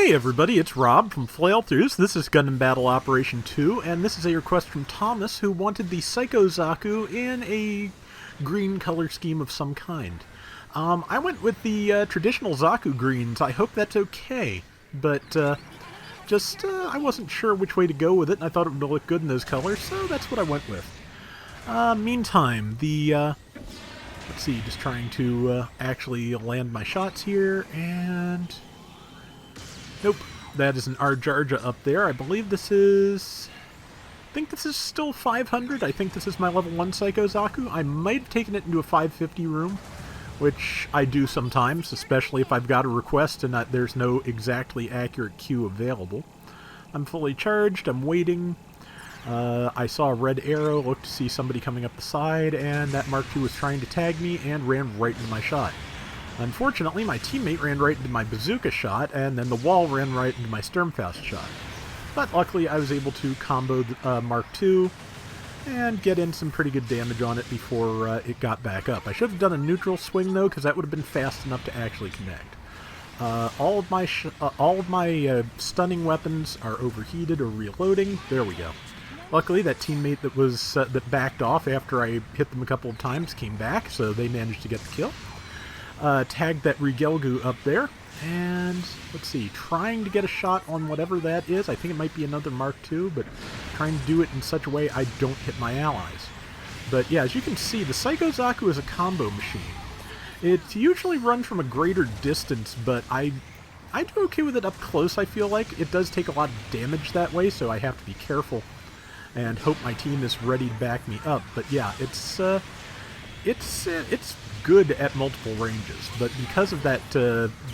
Hey everybody, it's Rob from Flailthroughs. This is Gundam Battle Operation 2, and this is a request from Thomas, who wanted the Psycho Zaku in a green color scheme of some kind. I went with the traditional Zaku greens. I hope that's okay, but I wasn't sure which way to go with it, and I thought it would look good in those colors, so that's what I went with. Meantime, let's see, just trying to actually land my shots here, and nope, that is an Arjarja up there. I believe this is... I think this is still 500. I think this is my level 1 Psycho Zaku. I might have taken it into a 550 room, which I do sometimes, especially if I've got a request and there's no exactly accurate queue available. I'm fully charged. I'm waiting. I saw a red arrow, looked to see somebody coming up the side, and that Mark II was trying to tag me and ran right into my shot. Unfortunately, my teammate ran right into my bazooka shot, and then the wall ran right into my Sturmfaust shot. But luckily, I was able to combo the Mark II and get in some pretty good damage on it before it got back up. I should have done a neutral swing, though, because that would have been fast enough to actually connect. All of my stunning weapons are overheated or reloading. There we go. Luckily, that teammate that backed off after I hit them a couple of times came back, so they managed to get the kill. Tagged that Rigelgu up there, and let's see, trying to get a shot on whatever that is. I think it might be another Mark II, but trying to do it in such a way I don't hit my allies. But yeah, as you can see, the Psycho Zaku is a combo machine. It's usually run from a greater distance, but I do okay with it up close, I feel like. It does take a lot of damage that way, so I have to be careful and hope my team is ready to back me up. But yeah, it's good at multiple ranges, but because of that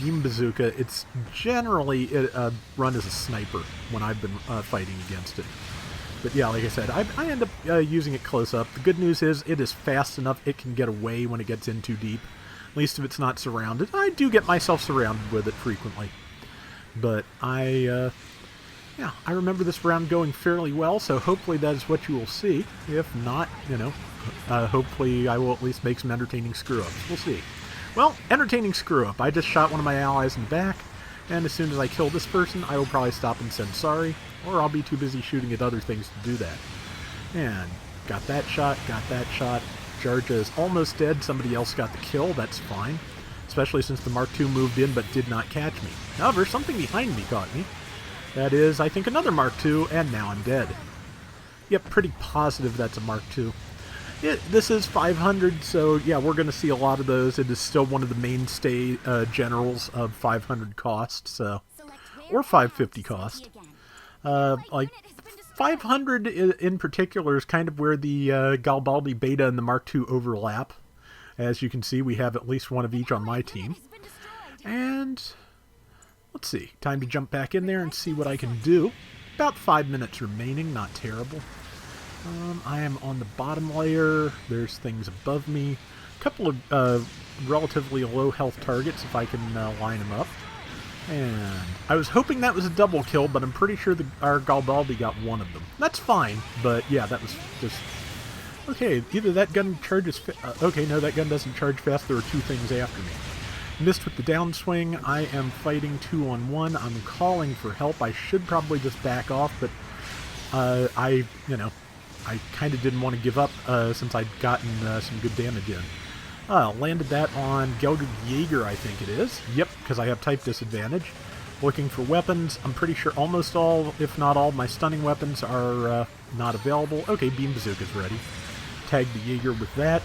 beam bazooka, it's generally run as a sniper when I've been fighting against it. But yeah, like I said, I end up using it close up. The good news is it is fast enough it can get away when it gets in too deep, at least if it's not surrounded. I do get myself surrounded with it frequently, but I remember this round going fairly well, so hopefully that is what you will see. If not, hopefully I will at least make some entertaining screw-ups. We'll see. Well, entertaining screw-up. I just shot one of my allies in the back, and as soon as I kill this person, I will probably stop and send sorry, or I'll be too busy shooting at other things to do that. And got that shot, got that shot. Jarja is almost dead. Somebody else got the kill. That's fine, especially since the Mark II moved in but did not catch me. However, something behind me caught me. That is, I think, another Mark II, and now I'm dead. Yep, pretty positive that's a Mark II. This is 500, so yeah, we're going to see a lot of those. It is still one of the mainstay generals of 500 cost, so, or 550 cost. Like 500 in particular is kind of where the Galbaldi Beta and the Mark II overlap. As you can see, we have at least one of each on my team. And let's see, time to jump back in there and see what I can do. About 5 minutes remaining, not terrible. I am on the bottom layer. There's things above me. A couple of relatively low health targets if I can line them up. And I was hoping that was a double kill, but I'm pretty sure our Galbaldi got one of them. That's fine, but yeah, that was just... Okay, either that gun charges... okay, no, that gun doesn't charge fast. There are two things after me. Missed with the downswing. I am fighting 2-on-1. I'm calling for help. I should probably just back off, but I kind of didn't want to give up since I'd gotten some good damage in. Landed that on Gelgud Jaeger, I think it is. Yep, because I have type disadvantage. Looking for weapons. I'm pretty sure almost all, if not all, my stunning weapons are not available. Okay, beam bazooka's ready. Tagged the Jaeger with that.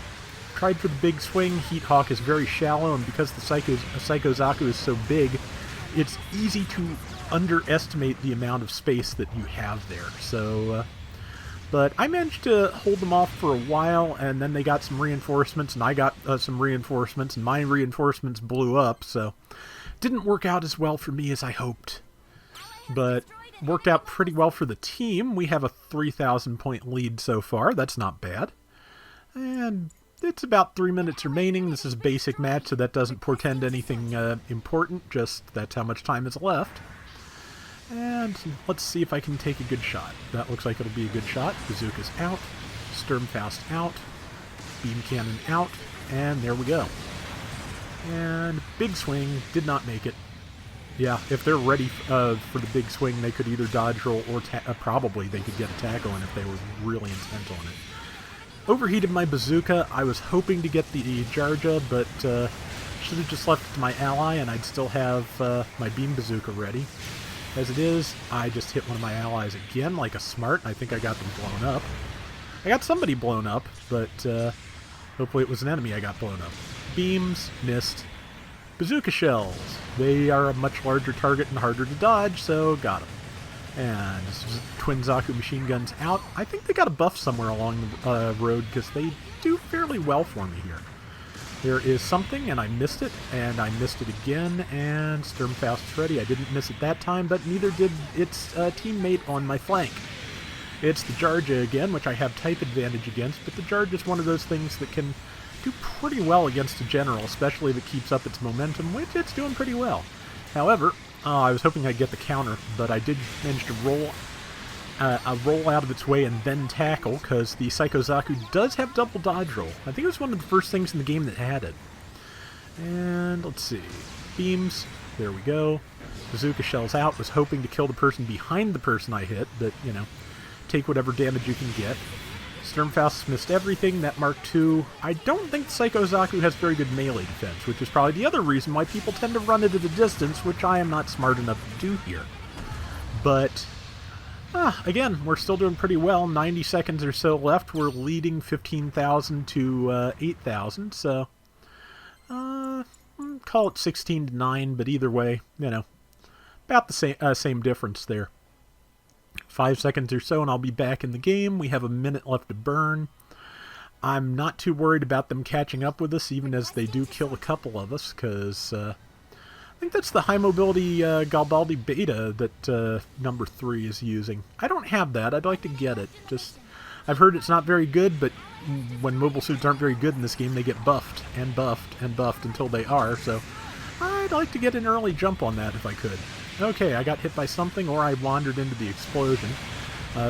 Tried for the big swing. Heat Hawk is very shallow, and because the Psycho Zaku is so big, it's easy to underestimate the amount of space that you have there. So, but I managed to hold them off for a while, and then they got some reinforcements, and I got some reinforcements, and my reinforcements blew up, so didn't work out as well for me as I hoped. But worked out pretty well for the team. We have a 3,000 point lead so far. That's not bad. And it's about 3 minutes remaining. This is a basic match, so that doesn't portend anything important, just that's how much time is left. And let's see if I can take a good shot. That looks like it'll be a good shot. Bazooka's out, Sturmfaust out, beam cannon out, and there we go. And big swing, did not make it. Yeah, if they're ready for the big swing, they could either dodge roll or probably they could get a tackle in if they were really intent on it. Overheated my bazooka. I was hoping to get the Jarja, but should have just left it to my ally, and I'd still have my beam bazooka ready. As it is, I just hit one of my allies again like a smart, and I think I got them blown up. I got somebody blown up, but hopefully it was an enemy I got blown up. Beams, missed. Bazooka shells. They are a much larger target and harder to dodge, so got them. And twin Zaku machine guns out. I think they got a buff somewhere along the road because they do fairly well for me here. There is something, and I missed it, and I missed it again, and Sturmfaust is ready. I didn't miss it that time, but neither did its teammate on my flank. It's the Jarja again, which I have type advantage against, but the Jarja is one of those things that can do pretty well against a general, especially if it keeps up its momentum, which it's doing pretty well. However, I was hoping I'd get the counter, but I did manage to roll out of its way and then tackle, because the Psycho Zaku does have double dodge roll. I think it was one of the first things in the game that had it. And let's see. Beams. There we go. Bazooka shells out. Was hoping to kill the person behind the person I hit, but, you know, take whatever damage you can get. Sturmfaust missed everything. That Mark II. I don't think Psycho Zaku has very good melee defense, which is probably the other reason why people tend to run it at a distance, which I am not smart enough to do here. But, again, we're still doing pretty well. 90 seconds or so left. We're leading 15,000 to 8,000, so call it 16 to 9, but either way, you know, about the same difference there. 5 seconds or so and I'll be back in the game. We have a minute left to burn. I'm not too worried about them catching up with us, even as they do kill a couple of us, because I think that's the high mobility Galbaldi beta that number 3 is using. I don't have that. I'd like to get it. Just, I've heard it's not very good, but when mobile suits aren't very good in this game, they get buffed and buffed and buffed until they are, so I'd like to get an early jump on that if I could. Okay, I got hit by something, or I wandered into the explosion.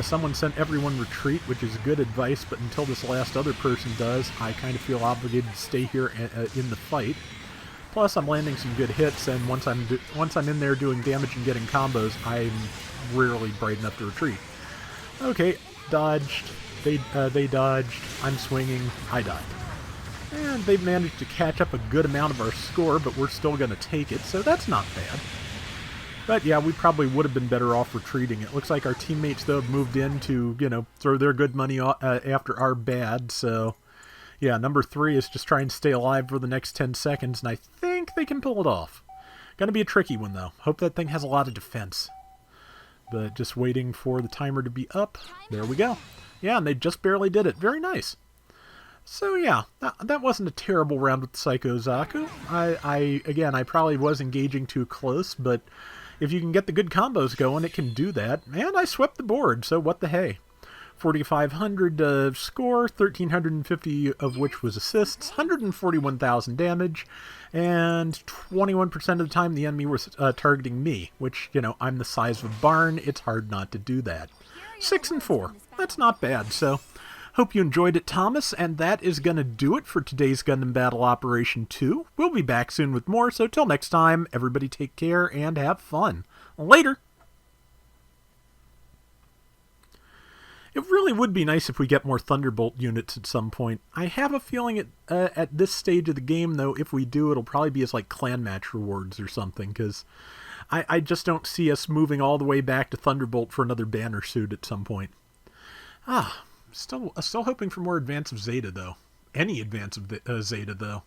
Someone sent everyone retreat, which is good advice, but until this last other person does, I kind of feel obligated to stay here in the fight. Plus, I'm landing some good hits, and once I'm in there doing damage and getting combos, I'm rarely bright enough to retreat. Okay, dodged. They dodged. I'm swinging. I died. And they've managed to catch up a good amount of our score, but we're still going to take it, so that's not bad. But yeah, we probably would have been better off retreating. It looks like our teammates, though, have moved in to, you know, throw their good money after our bad. So, yeah, number 3 is just trying to stay alive for the next 10 seconds, and I think they can pull it off. Gonna be a tricky one, though. Hope that thing has a lot of defense. But just waiting for the timer to be up. There we go. Yeah, and they just barely did it. Very nice. So yeah, that wasn't a terrible round with Psycho Zaku. Again, I probably was engaging too close, but if you can get the good combos going, it can do that. And I swept the board, so what the hey. 4,500 score, 1,350 of which was assists, 141,000 damage, and 21% of the time the enemy was targeting me, which, you know, I'm the size of a barn. It's hard not to do that. 6 and 4. That's not bad, so hope you enjoyed it, Thomas, and that is going to do it for today's Gundam Battle Operation 2. We'll be back soon with more, so till next time, everybody take care and have fun. Later! It really would be nice if we get more Thunderbolt units at some point. I have a feeling at this stage of the game, though, if we do, it'll probably be as like clan match rewards or something, because I just don't see us moving all the way back to Thunderbolt for another banner suit at some point. Still hoping for more advance of Zeta, though. Any advance of Zeta, though.